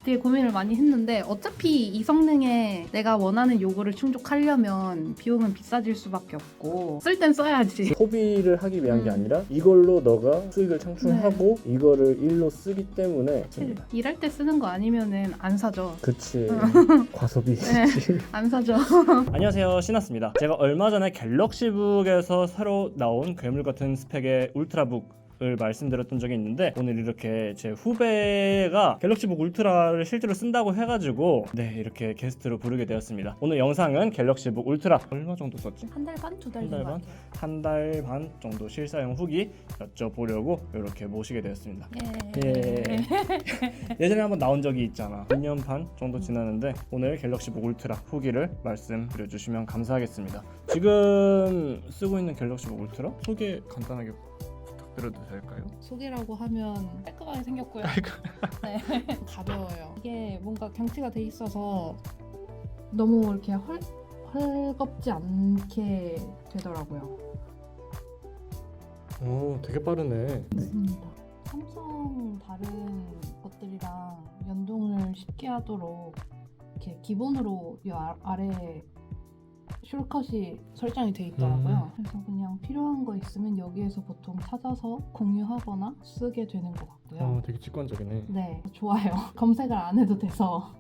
되게 고민을 많이 했는데 어차피 이 성능에 내가 원하는 요구를 충족하려면 비용은 비싸질 수밖에 없고 쓸 땐 써야지. 소비를 하기 위한 게 아니라 이걸로 너가 수익을 창출하고 네. 이거를 일로 쓰기 때문에 씁니다. 일할 때 쓰는 거 아니면은 안 사죠. 그치. 과소비. 네. 안 사죠. 안녕하세요, 신았습니다. 제가 얼마 전에 갤럭시북에서 새로 나온 괴물 같은 스펙의 울트라북을 말씀드렸던 적이 있는데, 오늘 이렇게 제 후배가 갤럭시북 울트라를 실제로 쓴다고 해가지고 이렇게 게스트로 부르게 되었습니다. 오늘 영상은 갤럭시북 울트라 얼마 정도 썼지? 한 달 반? 두 달 한 달 반? 한 달 반 정도 실사용 후기 여쭤보려고 이렇게 모시게 되었습니다. 예. 예전에 한번 나온 적이 있잖아. 2년 반 정도 지났는데 오늘 갤럭시북 울트라 후기를 말씀드려주시면 감사하겠습니다. 지금 쓰고 있는 갤럭시북 울트라 소개 간단하게 부탁드려도 될까요? 소개라고 하면 깔끔하게 생겼고요. 네. 가벼워요. 이게 뭔가 경치가 돼 있어서 너무 이렇게 헐겁지 않게 되더라고요. 오, 되게 빠르네. 맞습니다. 삼성 다른 것들이랑 연동을 쉽게 하도록 이렇게 기본으로 이 아래에 숄컷이 설정이 돼 있더라고요. 그래서 그냥 필요한 거 있으면 여기에서 보통 찾아서 공유하거나 쓰게 되는 것 같고요. 되게 직관적이네. 네, 좋아요. 검색을 안 해도 돼서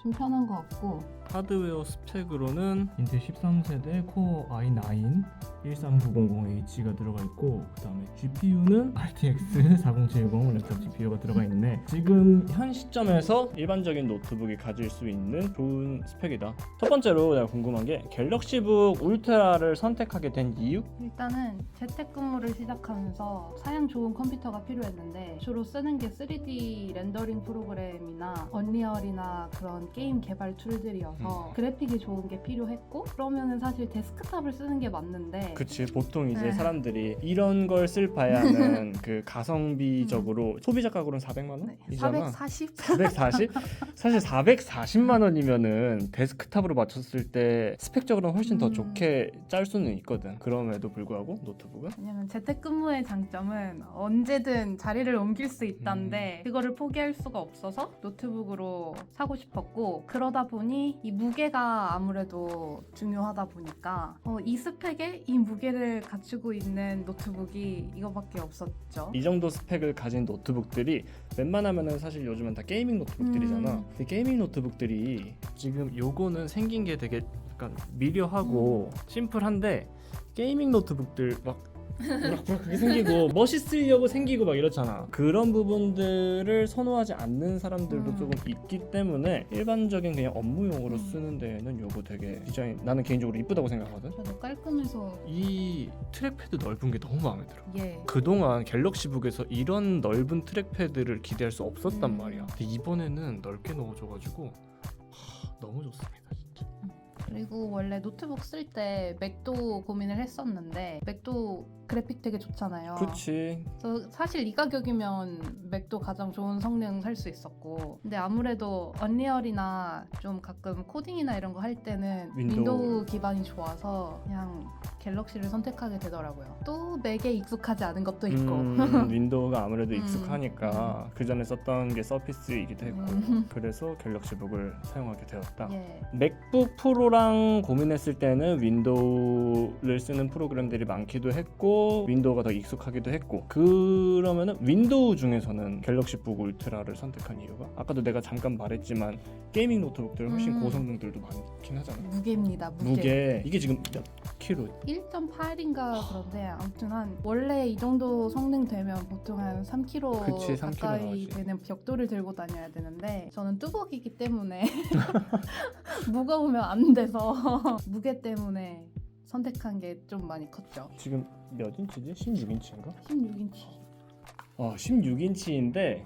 좀 편한 것 같고. 하드웨어 스펙으로는 인텔 13세대 코어 i9 13900H가 들어가 있고, 그 다음에 GPU는 RTX 4070 랩탑 GPU가 들어가 있네. 지금 현 시점에서 일반적인 노트북이 가질 수 있는 좋은 스펙이다. 첫 번째로 내가 궁금한 게 갤럭시북 울트라를 선택하게 된 이유? 일단은 재택근무를 시작하면서 사양 좋은 컴퓨터가 필요했는데 주로 쓰는 게 3D 렌더링 프로그램이나 언리얼이나 그런 게임 개발 툴들이어서 그래픽이 좋은 게 필요했고, 그러면은 사실 데스크탑을 쓰는 게 맞는데. 그치, 보통 이제 네. 사람들이 이런 걸 쓸 바에는 그 가성비적으로 소비자 가격으로는 400만 원? 네, 이잖아. 440? 440? 사실 440만 원이면은 데스크탑으로 맞췄을 때 스펙적으로는 훨씬 더 좋게 짤 수는 있거든. 그럼에도 불구하고 노트북은? 왜냐면 재택근무의 장점은 언제든 자리를 옮길 수 있다는데 그거를 포기할 수가 없어서 노트북으로 사고 싶었고, 그러다 보니 이 무게가 아무래도 중요하다 보니까 이 스펙에 이 무게를 갖추고 있는 노트북이 이거밖에 없었죠. 이 정도 스펙을 가진 노트북들이 웬만하면은 사실 요즘은 다 게이밍 노트북들이잖아. 근데 게이밍 노트북들이 지금 요거는 생긴 게 되게 약간 미려하고 심플한데, 게이밍 노트북들 막 그렇게 생기고 멋있으려고 생기고 막 이렇잖아. 그런 부분들을 선호하지 않는 사람들도 조금 있기 때문에 일반적인 그냥 업무용으로 쓰는 데에는 요거 되게 디자인, 나는 개인적으로 이쁘다고 생각하거든. 저도 깔끔해서. 이 트랙패드 넓은 게 너무 마음에 들어. 예. 그동안 갤럭시북에서 이런 넓은 트랙패드를 기대할 수 없었단 음. 말이야. 근데 이번에는 넓게 넣어줘가지고 너무 좋습니다, 진짜. 그리고 원래 노트북 쓸 때 맥도 고민을 했었는데 맥도 그래픽 되게 좋잖아요. 그치. 그래서 사실 이 가격이면 맥도 가장 좋은 성능 할 수 있었고, 근데 아무래도 언리얼이나 좀 가끔 코딩이나 이런 거 할 때는 윈도우 기반이 좋아서 그냥 갤럭시를 선택하게 되더라고요. 또 맥에 익숙하지 않은 것도 있고. 윈도우가 아무래도 익숙하니까 그 전에 썼던 게 서피스이기도 했고 그래서 갤럭시북을 사용하게 되었다. 예. 맥북 프로랑 고민했을 때는 윈도우를 쓰는 프로그램들이 많기도 했고 윈도우가 더 익숙하기도 했고, 그러면은 윈도우 중에서는 갤럭시북 울트라를 선택한 이유가, 아까도 내가 잠깐 말했지만 게이밍 노트북들 훨씬 고성능들도 많긴 하잖아. 무게입니다. 무게 이게 지금 몇 킬로? 1.8인가 그런데 아무튼 원래 이 정도 성능 되면 보통 한 3kg 그치, 3kg 가까이 나가지. 되는 벽돌을 들고 다녀야 되는데 저는 뚜벅이기 때문에 무거우면 안 돼서 무게 때문에 선택한 게 좀 많이 컸죠. 지금 몇 인치지? 16인치인가? 16인치. 16인치인데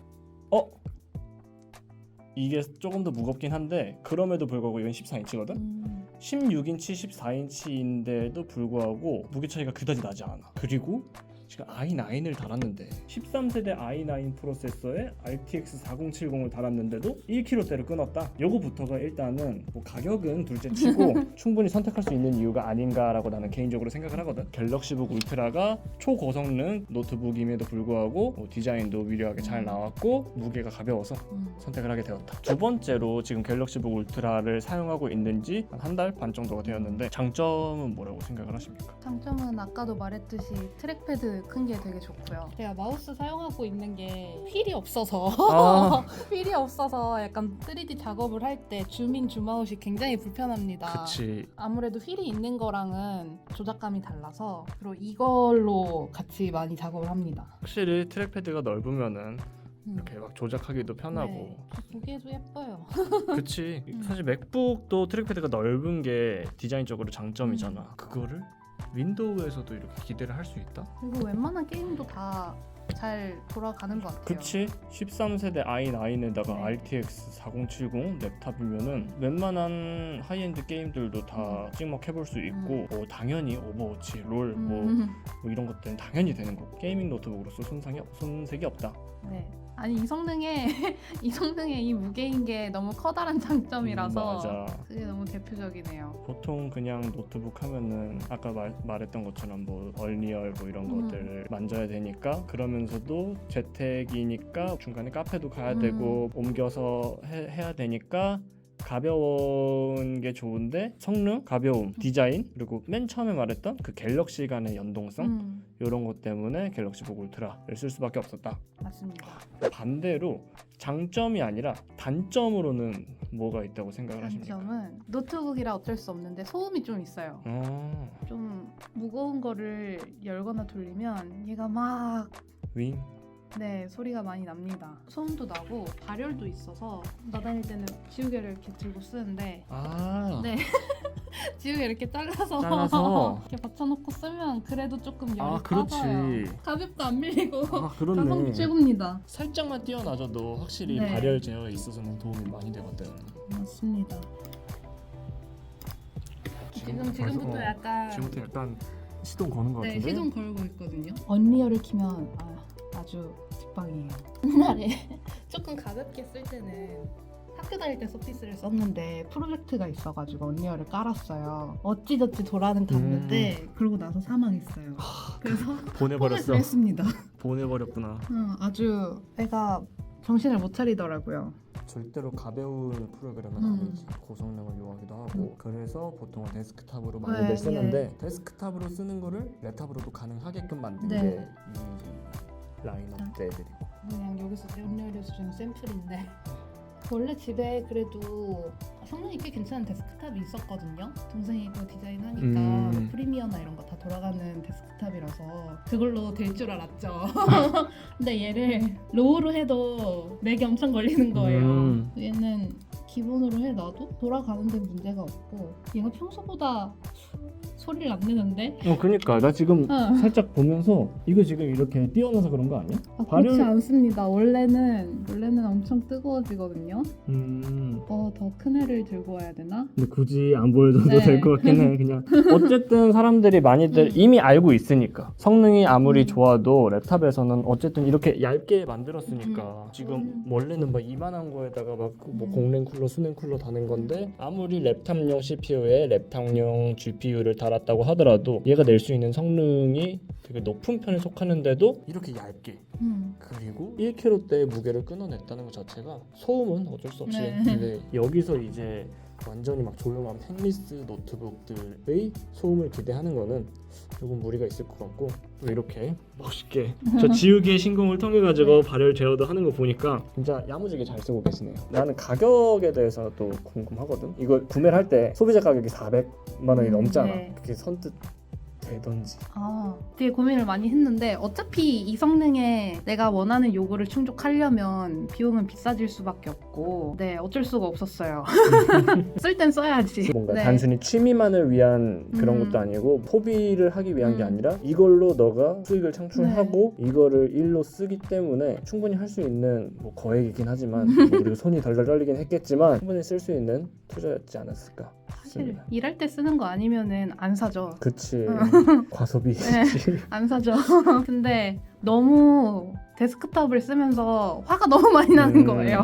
이게 조금 더 무겁긴 한데 그럼에도 불구하고 이건 14인치거든? 16인치, 14인치인데도 불구하고 무게 차이가 그다지 나지 않아. 그리고 지금 i9을 달았는데 13세대 i9 프로세서에 RTX 4070을 달았는데도 1kg대를 끊었다. 요거부터가 일단은 뭐 가격은 둘째치고 충분히 선택할 수 있는 이유가 아닌가라고 나는 개인적으로 생각을 하거든. 갤럭시북 울트라가 초고성능 노트북임에도 불구하고 뭐 디자인도 미려하게 잘 나왔고 무게가 가벼워서 선택을 하게 되었다. 두 번째로 지금 갤럭시북 울트라를 사용하고 있는지 한 달 반 정도가 되었는데 장점은 뭐라고 생각을 하십니까? 장점은 아까도 말했듯이 트랙패드 큰 게 되게 좋고요. 제가 마우스 사용하고 있는 게 휠이 없어서 아. 휠이 없어서 약간 3D 작업을 할 때 줌인 줌아웃이 굉장히 불편합니다. 그치. 아무래도 휠이 있는 거랑은 조작감이 달라서 그리고 이걸로 같이 많이 작업을 합니다. 확실히 트랙패드가 넓으면은 이렇게 막 조작하기도 편하고. 네, 보기에도 예뻐요. 그치. 사실 맥북도 트랙패드가 넓은 게 디자인적으로 장점이잖아. 그거를 윈도우에서도 이렇게 기대를 할 수 있다? 그리고 웬만한 게임도 다 잘 돌아가는 것 같아요. 그치. 13세대 i9에다가 네. RTX 4070 랩탑이면은 웬만한 하이엔드 게임들도 다 찍먹해볼 수 있고 뭐 당연히 오버워치, 롤 뭐 이런 것들은 당연히 되는 거고 게이밍 노트북으로서 손색이 없다. 네. 아니 이 성능에 이 무게인 게 너무 커다란 장점이라서 맞아. 그게 너무 대표적이네요. 보통 그냥 노트북 하면은 아까 말했던 것처럼 뭐 얼리얼 뭐 이런 것들을 만져야 되니까 그러면서도 재택이니까 중간에 카페도 가야 되고 옮겨서 해야 되니까 가벼운 게 좋은데 성능, 가벼움, 디자인 그리고 맨 처음에 말했던 그 갤럭시 간의 연동성 이런 것 때문에 갤럭시북 울트라를 쓸 수밖에 없었다. 맞습니다. 반대로 장점이 아니라 단점으로는 뭐가 있다고 생각을 하십니까? 단점은 노트북이라 어쩔 수 없는데 소음이 좀 있어요. 좀 무거운 거를 열거나 돌리면 얘가 막 윙? 네, 소리가 많이 납니다. 소음도 나고 발열도 있어서 나다닐 때는 지우개를 이렇게 들고 쓰는데 아 네. 지우개 이렇게 잘라서 이렇게 받쳐놓고 쓰면 그래도 조금 열이 그렇지. 빠져요. 가볍고 안 밀리고 그렇네. 가성비 최고입니다. 살짝만 띄어놔줘도 확실히 네. 발열 제어에 있어서는 도움이 많이 되거든. 맞습니다. 지금부터 약간 지금부터 약간 시동 거는 것 같은데? 시동 걸고 있거든요. 언리얼을 키면 아주 직방이에요. 옛날에 조금 가볍게 쓸 때는 학교 다닐 때 서피스를 썼는데 프로젝트가 있어가지고 언리얼을 깔았어요. 어찌저찌 돌아는 갔는데 그러고 나서 사망했어요. 그래서 보내버렸어. 했습니다. 보내버렸구나. 아주 애가 정신을 못 차리더라고요. 절대로 가벼운 프로그램은 아니지. 고성능을 요하기도 하고 그래서 보통은 데스크탑으로 많이들 네, 쓰는데 데스크탑으로 쓰는 거를 랩탑으로도 가능하게끔 만든 네. 게 이 라인업들이고. 그냥 여기서 언리얼에서 주는 샘플인데 원래 집에 그래도 성능이 꽤 괜찮은 데스크탑이 있었거든요. 동생이 그 디자인하니까 뭐 프리미어나 이런 거 다 돌아가는 데스크탑이라서 그걸로 될 줄 알았죠. 근데 얘를 로우로 해도 맥이 엄청 걸리는 거예요. 얘는 기본으로 해놔도 돌아가는 데 문제가 없고 얘가 평소보다 소리를 안 내는데? 그니까 나 지금 살짝 보면서 이거 지금 이렇게 띄워놔서 그런 거 아니야? 그렇지 않습니다. 원래는 엄청 뜨거워지거든요. 더 큰 애를 들고 와야 되나? 근데 굳이 안 보여줘도 네. 될 것 같긴 해. 그냥 어쨌든 사람들이 많이들 이미 알고 있으니까 성능이 아무리 좋아도 랩탑에서는 어쨌든 이렇게 얇게 만들었으니까 지금 원래는 막 이만한 거에다가 막 뭐 공랭 쿨러, 수냉 쿨러 다는 건데 아무리 랩탑용 CPU에 랩탑용 GPU를 달았다고 하더라도 얘가 낼 수 있는 성능이 되게 높은 편에 속하는데도 이렇게 얇게 그리고 1kg대의 무게를 끊어냈다는 것 자체가 소음은 어쩔 수 없이 네. 근데 여기서 이제 완전히 막 조용한 펜리스 노트북들의 소음을 기대하는 거는 조금 무리가 있을 것 같고 또 이렇게 멋있게 저 지우개 신공을 통해 가지고 발열 제어도 하는 거 보니까 진짜 야무지게 잘 쓰고 계시네요. 나는 가격에 대해서도 궁금하거든. 이걸 구매를 할 때 소비자 가격이 400만 원이 넘잖아. 네. 그게 선뜻 되던지. 되게 고민을 많이 했는데 어차피 이 성능에 내가 원하는 요구를 충족하려면 비용은 비싸질 수밖에 없고 네 어쩔 수가 없었어요. 쓸 땐 써야지. 뭔가 네. 단순히 취미만을 위한 그런 것도 아니고 소비를 하기 위한 게 아니라 이걸로 너가 수익을 창출하고 이거를 일로 쓰기 때문에 충분히 할 수 있는 뭐 거액이긴 하지만 그리고 손이 덜덜 떨리긴 했겠지만 충분히 쓸 수 있는 투자였지 않았을까 사실 일할 때 쓰는 거 아니면은 안 사죠. 그치. 과소비. 네. 안 사죠. 근데 너무 데스크탑을 쓰면서 화가 너무 많이 나는 거예요.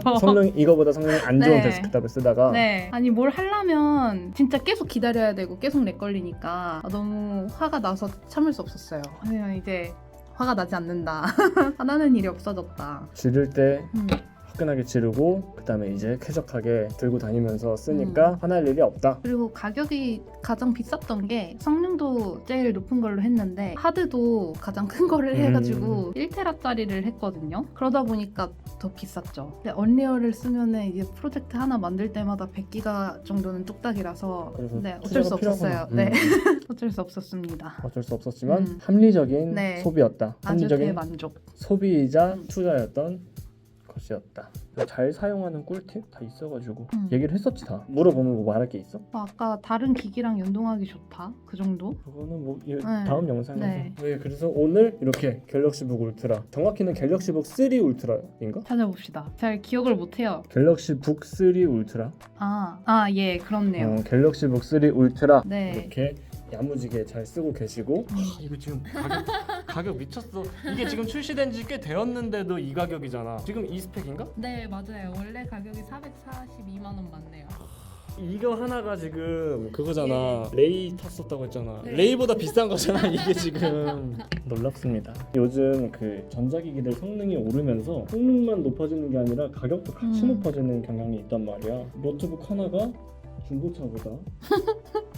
이거보다 성능이 안 좋은 네. 데스크탑을 쓰다가 네. 아니 뭘 하려면 진짜 계속 기다려야 되고 계속 렉 걸리니까 너무 화가 나서 참을 수 없었어요. 그냥 이제 화가 나지 않는다. 화나는 일이 없어졌다. 지를 때 화끈하게 지르고 그다음에 이제 쾌적하게 들고 다니면서 쓰니까 화날 일이 없다. 그리고 가격이 가장 비쌌던 게 성능도 제일 높은 걸로 했는데 하드도 가장 큰 거를 해가지고 1테라짜리를 했거든요. 그러다 보니까 더 비쌌죠. 근데 언리얼을 쓰면은 이제 프로젝트 하나 만들 때마다 100기가 정도는 뚝딱이라서 그래서 네, 어쩔 수 투자가 없었어요. 필요하구나. 네, 어쩔 수 없었습니다. 어쩔 수 없었지만 음. 합리적인 네. 소비였다. 아주 합리적인 대만족. 소비이자 투자였던 것이었다. 잘 사용하는 꿀팁 다 있어가지고 얘기를 했었지 다. 물어보면 뭐 말할 게 있어? 아까 다른 기기랑 연동하기 좋다. 그 정도? 그거는 뭐 다음 영상에서. 네. 네, 그래서 오늘 이렇게 갤럭시북 울트라, 정확히는 갤럭시북 3 울트라인가? 찾아봅시다. 잘 기억을 못해요. 갤럭시북 3 울트라. 예, 그렇네요. 갤럭시북 3 울트라 네. 이렇게 야무지게 잘 쓰고 계시고 이거 지금 가격 미쳤어. 이게 지금 출시된 지 꽤 되었는데도 이 가격이잖아. 지금 이 스펙인가? 네, 맞아요. 원래 가격이 442만 원 맞네요. 이거 하나가 지금 그거잖아. 레이 탔었다고 했잖아. 네. 레이보다 비싼 거잖아 이게 지금. 놀랍습니다. 요즘 그 전자기기들 성능이 오르면서 성능만 높아지는 게 아니라 가격도 같이 높아지는 경향이 있단 말이야. 노트북 하나가 중고차보다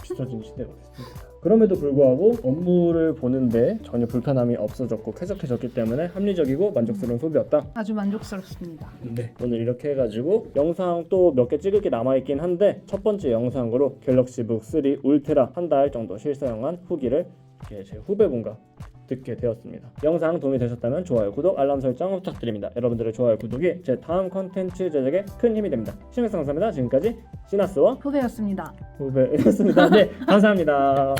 비싸진 시대가 됐습니다. 그럼에도 불구하고 업무를 보는데 전혀 불편함이 없어졌고 쾌적해졌기 때문에 합리적이고 만족스러운 소비였다. 아주 만족스럽습니다. 네, 오늘 이렇게 해가지고 영상 또 몇 개 찍을 게 남아있긴 한데 첫 번째 영상으로 갤럭시북 3 울트라 한 달 정도 실사용한 후기를 제 후배분과 듣게 되었습니다. 영상 도움이 되셨다면 좋아요, 구독, 알람 설정 부탁드립니다. 여러분들의 좋아요, 구독이 제 다음 컨텐츠 제작에 큰 힘이 됩니다. 시청해주셔서 감사합니다. 지금까지 시나스와 후배였습니다. 후배였습니다. 네, 감사합니다.